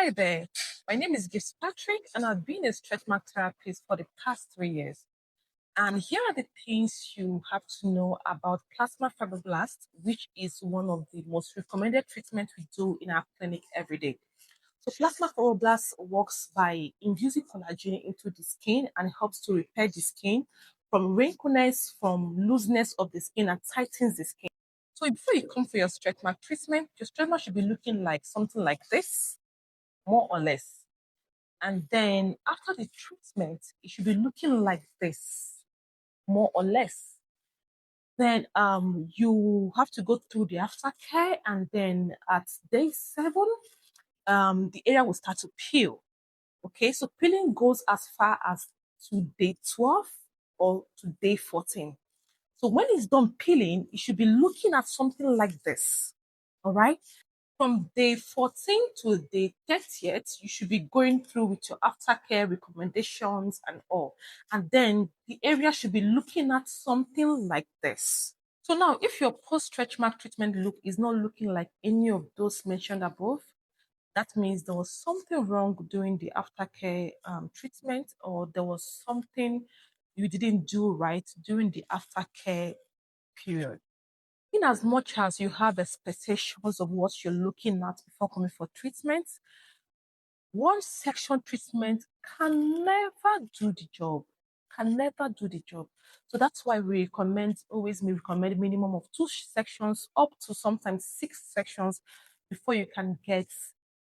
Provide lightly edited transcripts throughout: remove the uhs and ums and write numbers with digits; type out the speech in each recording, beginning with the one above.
Hi there, my name is Gift Patrick and I've been a stretch mark therapist for the past 3 years. And here are the things you have to know about plasma fibroblast, which is one of the most recommended treatments we do in our clinic every day. So plasma fibroblast works by inducing collagen into the skin and helps to repair the skin from wrinkleness, from looseness of the skin, and tightens the skin. So before you come for your stretch mark treatment, your stretch mark should be looking like something like this, more or less. And then after the treatment, it should be looking like this, more or less. Then you have to go through the aftercare, and then at day 7, the area will start to peel. Okay, so peeling goes as far as to day 12 or to day 14. So when it's done peeling, it should be looking at something like this. All right. From day 14 to day 30th, you should be going through with your aftercare recommendations and all. And then the area should be looking at something like this. So now, if your post-stretch mark treatment look is not looking like any of those mentioned above, that means there was something wrong during the aftercare treatment, or there was something you didn't do right during the aftercare period. In as much as you have expectations of what you're looking at before coming for treatment, one section treatment can never do the job. Can never do the job. So that's why we recommend minimum of 2 sections up to sometimes 6 sections before you can get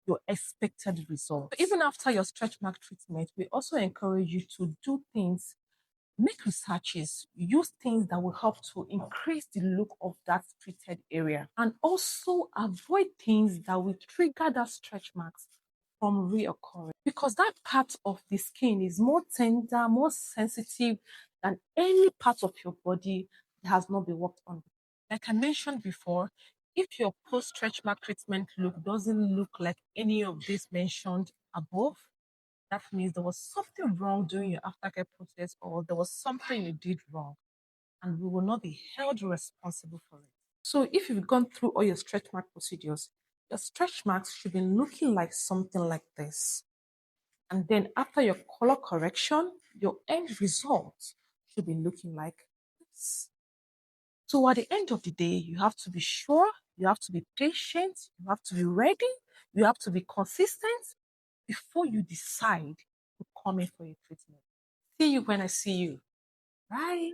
your expected result. Even after your stretch mark treatment, we also encourage you to do things, make researches, use things that will help to increase the look of that treated area, and also avoid things that will trigger that stretch marks from reoccurring, because that part of the skin is more tender, more sensitive than any part of your body that has not been worked on. Like I mentioned before, if your post-stretch mark treatment look doesn't look like any of these mentioned above, that means there was something wrong during your aftercare process, or there was something you did wrong, and we will not be held responsible for it. So if you've gone through all your stretch mark procedures, your stretch marks should be looking like something like this. And then after your color correction, your end result should be looking like this. So at the end of the day, you have to be sure, you have to be patient, you have to be ready, you have to be consistent before you decide to come in for your treatment. See you when I see you. Bye.